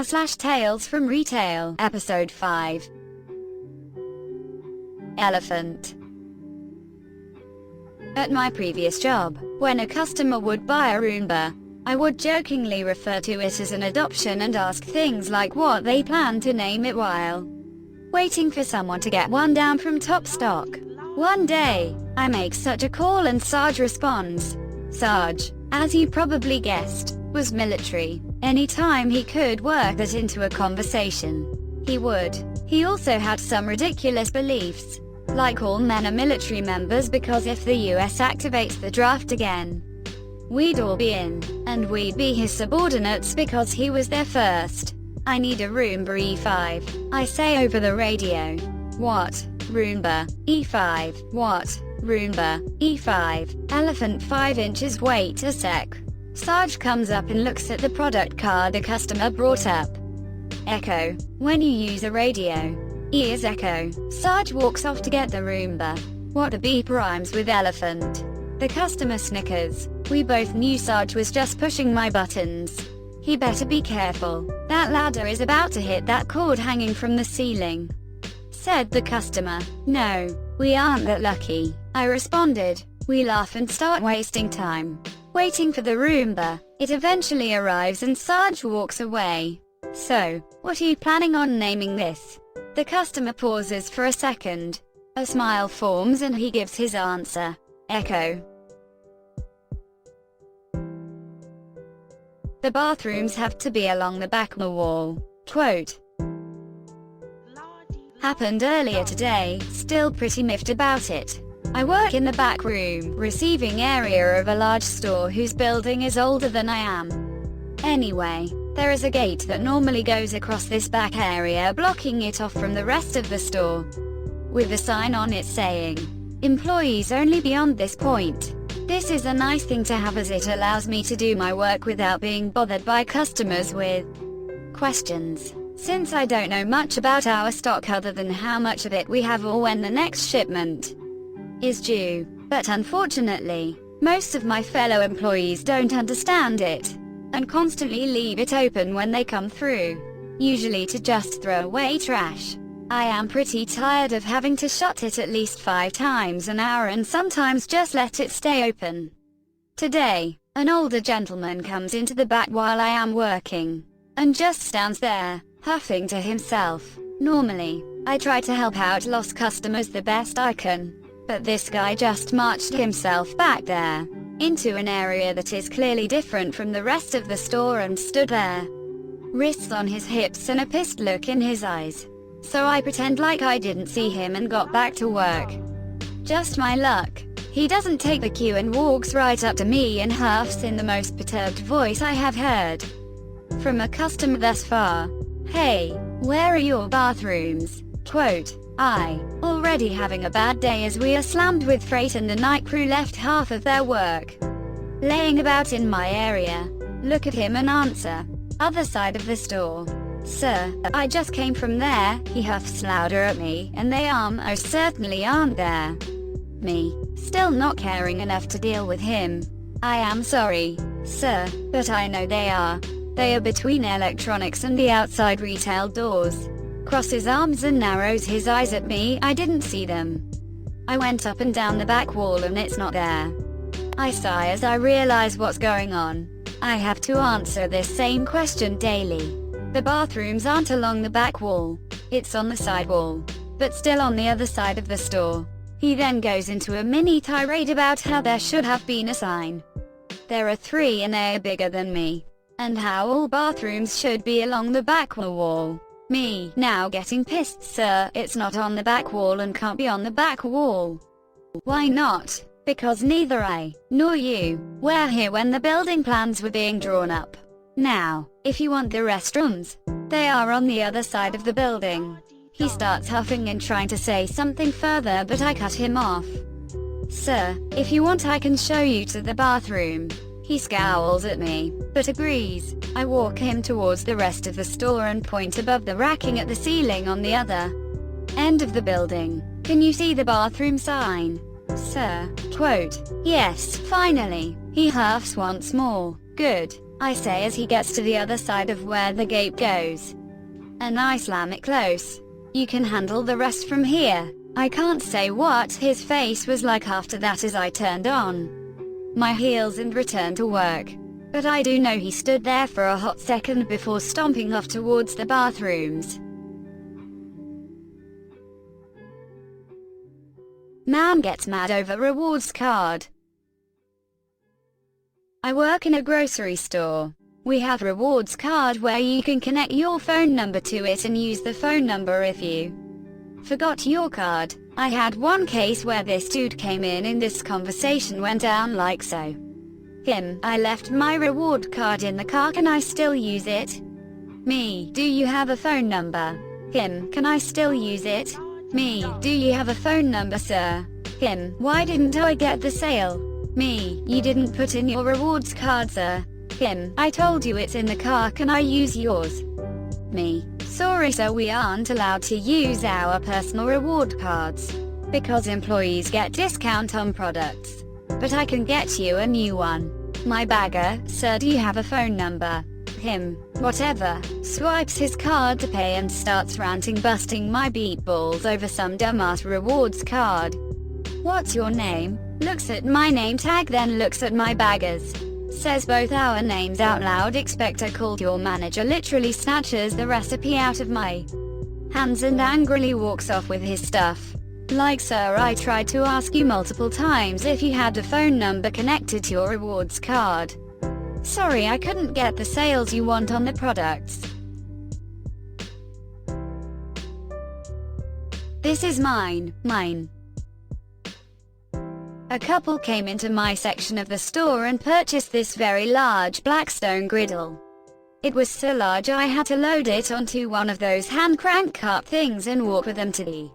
Tales from Retail, Episode 5. Elephant. At my previous job, when a customer would buy a Roomba, I would jokingly refer to it as an adoption and ask things like what they plan to name it while waiting for someone to get one down from top stock. One day, I make such a call and Sarge responds. Sarge, as you probably guessed, was military. Anytime he could work that into a conversation, he would. He also had some ridiculous beliefs, like all men are military members because if the US activates the draft again, we'd all be in, and we'd be his subordinates because he was there first. I need a Roomba E5, I say over the radio. What? Roomba E5. What? Roomba E5. Elephant 5 inches. Wait a sec. Sarge comes up and looks at the product card the customer brought up. Echo. When you use a radio, E is echo. Sarge walks off to get the Roomba. What a beep rhymes with elephant. The customer snickers. We both knew Sarge was just pushing my buttons. He better be careful. That ladder is about to hit that cord hanging from the ceiling, said the customer. No, we aren't that lucky, I responded. We laugh and start wasting time waiting for the Roomba. It eventually arrives and Sarge walks away. So, what are you planning on naming this? The customer pauses for a second. A smile forms and he gives his answer. Echo. The bathrooms have to be along the back wall. Quote. Happened earlier today, still pretty miffed about it. I work in the back room, receiving area of a large store whose building is older than I am. Anyway, there is a gate that normally goes across this back area blocking it off from the rest of the store, with a sign on it saying, "Employees only beyond this point." This is a nice thing to have as it allows me to do my work without being bothered by customers with questions. Since I don't know much about our stock other than how much of it we have or when the next shipment is due, but unfortunately, most of my fellow employees don't understand it, and constantly leave it open when they come through, usually to just throw away trash. I am pretty tired of having to shut it at least 5 times an hour and sometimes just let it stay open. Today, an older gentleman comes into the back while I am working, and just stands there, huffing to himself. Normally, I try to help out lost customers the best I can, but this guy just marched himself back there, into an area that is clearly different from the rest of the store and stood there, wrists on his hips and a pissed look in his eyes. So I pretend like I didn't see him and got back to work. Just my luck, he doesn't take the cue and walks right up to me and huffs in the most perturbed voice I have heard from a customer thus far. Hey, where are your bathrooms? Quote. I, already having a bad day as we are slammed with freight and the night crew left half of their work laying about in my area. Look at him and answer. Other side of the store. Sir, I just came from there, he huffs louder at me, and they most certainly aren't there. Me, still not caring enough to deal with him. I am sorry, sir, but I know they are. They are between electronics and the outside retail doors. Crosses arms and narrows his eyes at me. I didn't see them. I went up and down the back wall and it's not there. I sigh as I realize what's going on. I have to answer this same question daily. The bathrooms aren't along the back wall. It's on the side wall, but still on the other side of the store. He then goes into a mini tirade about how there should have been a sign. There are 3 and they are bigger than me. And how all bathrooms should be along the back wall. Me, now getting pissed. Sir, it's not on the back wall and can't be on the back wall. Why not? Because neither I, nor you, were here when the building plans were being drawn up. Now, if you want the restrooms, they are on the other side of the building. He starts huffing and trying to say something further but I cut him off. Sir, if you want I can show you to the bathroom. He scowls at me, but agrees. I walk him towards the rest of the store and point above the racking at the ceiling on the other end of the building. Can you see the bathroom sign? Sir, quote. Yes, finally. He huffs once more. Good. I say as he gets to the other side of where the gate goes. And I slam it close. You can handle the rest from here. I can't say what his face was like after that as I turned on my heels and returned to work. But I do know he stood there for a hot second before stomping off towards the bathrooms. Man gets mad over rewards card. I work in a grocery store. We have rewards card where you can connect your phone number to it and use the phone number if you forgot your card. I had one case where this dude came in and this conversation went down like so. Him, I left my reward card in the car, can I still use it? Me, do you have a phone number? Him, can I still use it? Me, do you have a phone number, sir? Him, why didn't I get the sale? Me, you didn't put in your rewards card, sir. Him, I told you it's in the car, can I use yours? Me, sorry sir, we aren't allowed to use our personal reward cards because employees get discount on products. But I can get you a new one. My bagger, sir, do you have a phone number? Him, whatever, swipes his card to pay and starts ranting, busting my beat balls over some dumbass rewards card. What's your name? Looks at my name tag, then looks at my baggers. Says both our names out loud. Expect I called your manager. Literally snatches the recipe out of my hands and angrily walks off with his stuff. Like, sir, I tried to ask you multiple times if you had a phone number connected to your rewards card. Sorry, I couldn't get the sales you want on the products. This is mine. A couple came into my section of the store and purchased this very large Blackstone griddle. It was so large I had to load it onto one of those hand crank cart things and walk with them to the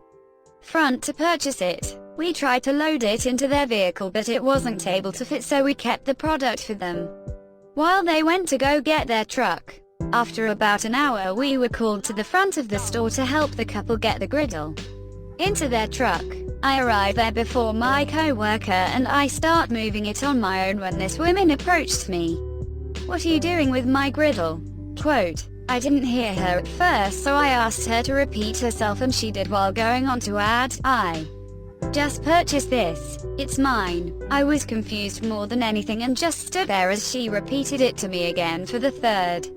front to purchase it. We tried to load it into their vehicle but it wasn't able to fit, so we kept the product for them while they went to go get their truck. After about an hour we were called to the front of the store to help the couple get the griddle into their truck. I arrive there before my co-worker and I start moving it on my own when this woman approached me. What are you doing with my griddle? Quote, I didn't hear her at first, so I asked her to repeat herself and she did, while going on to add, I just purchased this. It's mine. I was confused more than anything and just stood there as she repeated it to me again for the third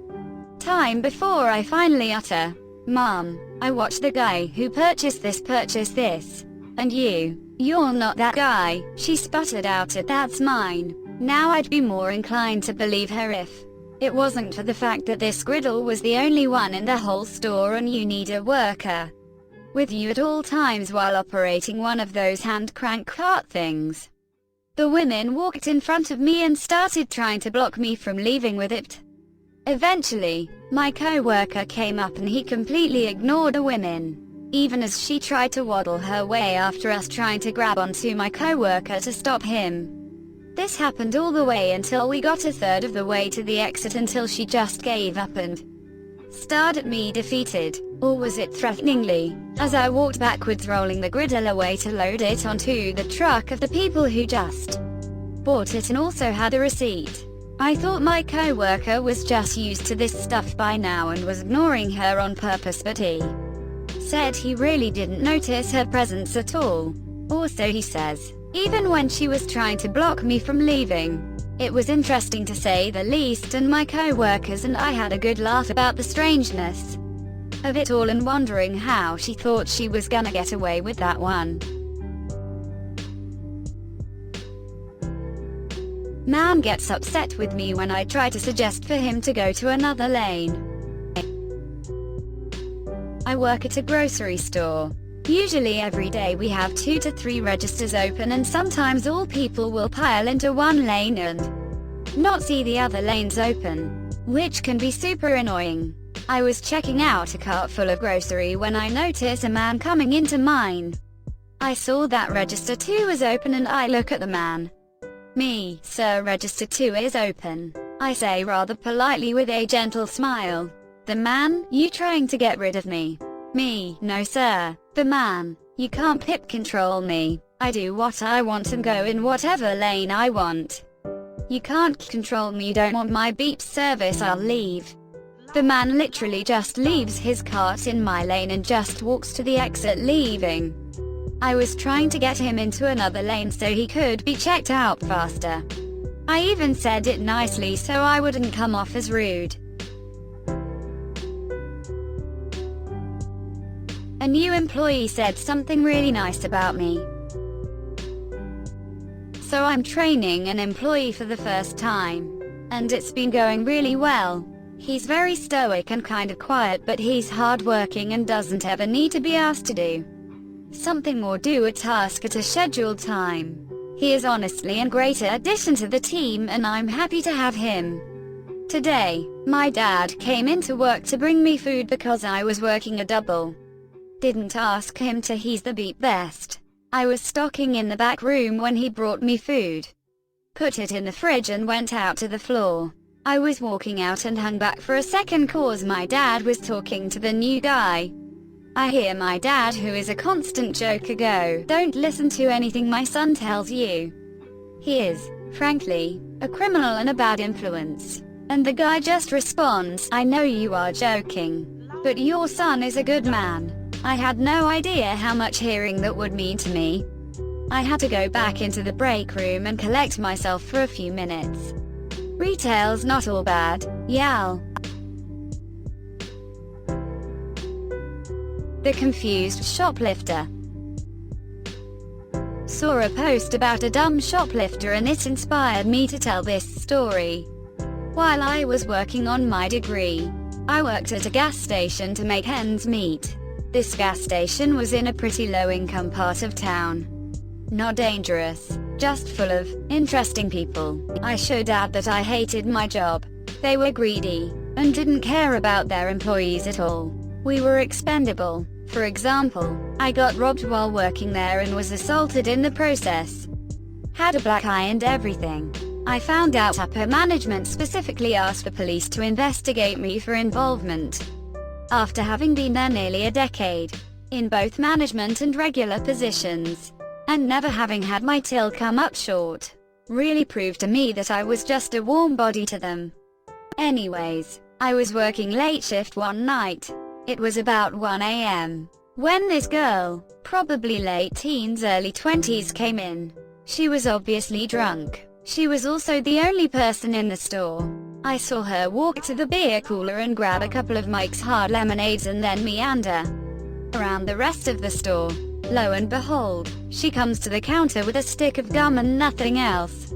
time before I finally utter, Mom, I watched the guy who purchased this. And you're not that guy, she sputtered out at that's mine. Now I'd be more inclined to believe her if it wasn't for the fact that this griddle was the only one in the whole store and you need a worker with you at all times while operating one of those hand crank cart things. The women walked in front of me and started trying to block me from leaving with it. Eventually, my co-worker came up and he completely ignored the women, even as she tried to waddle her way after us, trying to grab onto my co-worker to stop him. This happened all the way until we got a third of the way to the exit, until she just gave up and stared at me defeated, or was it threateningly, as I walked backwards, rolling the griddle away to load it onto the truck of the people who just bought it and also had a receipt. I thought my co-worker was just used to this stuff by now and was ignoring her on purpose, but he said he really didn't notice her presence at all. Also, he says, even when she was trying to block me from leaving. It was interesting to say the least, and my co-workers and I had a good laugh about the strangeness of it all and wondering how she thought she was gonna get away with that one. Man gets upset with me when I try to suggest for him to go to another lane. I work at a grocery store. Usually every day we have 2 to 3 registers open, and sometimes all people will pile into one lane and not see the other lanes open, which can be super annoying. I was checking out a cart full of grocery when I notice a man coming into mine. I saw that register 2 was open and I look at the man. Me, sir, register 2 is open, I say rather politely with a gentle smile. The man, you trying to get rid of me? Me, no sir. The man, you can't pip control me. I do what I want and go in whatever lane I want. You can't control me. You don't want my beep service, I'll leave. The man literally just leaves his cart in my lane and just walks to the exit, leaving. I was trying to get him into another lane so he could be checked out faster. I even said it nicely so I wouldn't come off as rude. A new employee said something really nice about me. So I'm training an employee for the first time. And it's been going really well. He's very stoic and kind of quiet, but he's hardworking and doesn't ever need to be asked to do something or do a task at a scheduled time. He is honestly a great addition to the team and I'm happy to have him. Today, my dad came into work to bring me food because I was working a double. Didn't ask him to, he's the beep best. I was stocking in the back room when he brought me food. Put it in the fridge and went out to the floor. I was walking out and hung back for a second cause my dad was talking to the new guy. I hear my dad, who is a constant joker, go, "Don't listen to anything my son tells you. He is, frankly, a criminal and a bad influence." And the guy just responds, "I know you are joking, but your son is a good man." I had no idea how much hearing that would mean to me. I had to go back into the break room and collect myself for a few minutes. Retail's not all bad, y'all. The confused shoplifter. Saw a post about a dumb shoplifter and it inspired me to tell this story. While I was working on my degree, I worked at a gas station to make ends meet. This gas station was in a pretty low-income part of town. Not dangerous, just full of interesting people. I should add that I hated my job. They were greedy and didn't care about their employees at all. We were expendable. For example, I got robbed while working there and was assaulted in the process. Had a black eye and everything. I found out upper management specifically asked the police to investigate me for involvement. After having been there nearly a decade, in both management and regular positions, and never having had my till come up short, really proved to me that I was just a warm body to them. Anyways, I was working late shift one night. It was about 1 a.m. when this girl, probably late teens, early 20s, came in. She was obviously drunk. She was also the only person in the store. I saw her walk to the beer cooler and grab a couple of Mike's Hard Lemonades and then meander around the rest of the store. Lo and behold, she comes to the counter with a stick of gum and nothing else.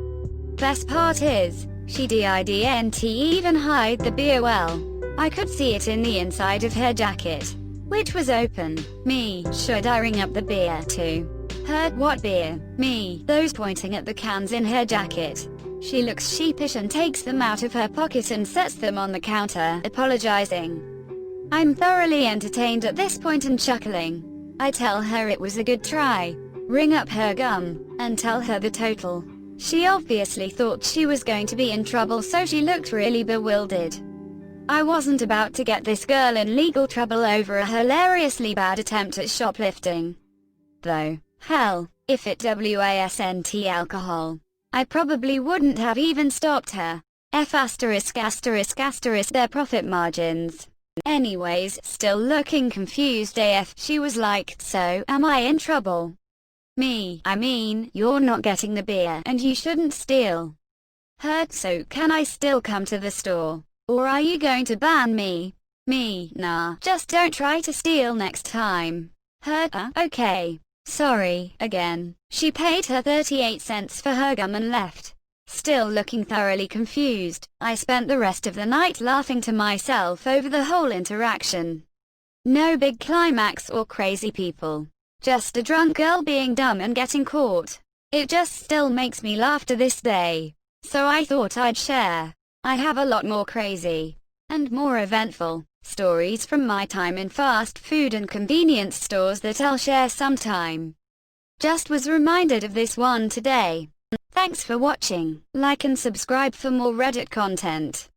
Best part is, she didn't even hide the beer well. I could see it in the inside of her jacket, which was open. Me, should I ring up the beer too? Her, what beer? Me, those pointing at the cans in her jacket. She looks sheepish and takes them out of her pocket and sets them on the counter, apologizing. I'm thoroughly entertained at this point and chuckling. I tell her it was a good try, ring up her gum, and tell her the total. She obviously thought she was going to be in trouble, so she looked really bewildered. I wasn't about to get this girl in legal trouble over a hilariously bad attempt at shoplifting. Though, hell, if it wasn't alcohol, I probably wouldn't have even stopped her. Their profit margins. Anyways, still looking confused AF, she was like, "So, am I in trouble?" Me, "I mean, you're not getting the beer and you shouldn't steal." Her, "So can I still come to the store? Or are you going to ban me?" Me, "Nah, just don't try to steal next time." Her, "Okay. Sorry, again." She paid her 38 cents for her gum and left. Still looking thoroughly confused, I spent the rest of the night laughing to myself over the whole interaction. No big climax or crazy people. Just a drunk girl being dumb and getting caught. It just still makes me laugh to this day. So I thought I'd share. I have a lot more crazy and more eventful stories from my time in fast food and convenience stores that I'll share sometime. Just was reminded of this one today. Thanks for watching. Like and subscribe for more Reddit content.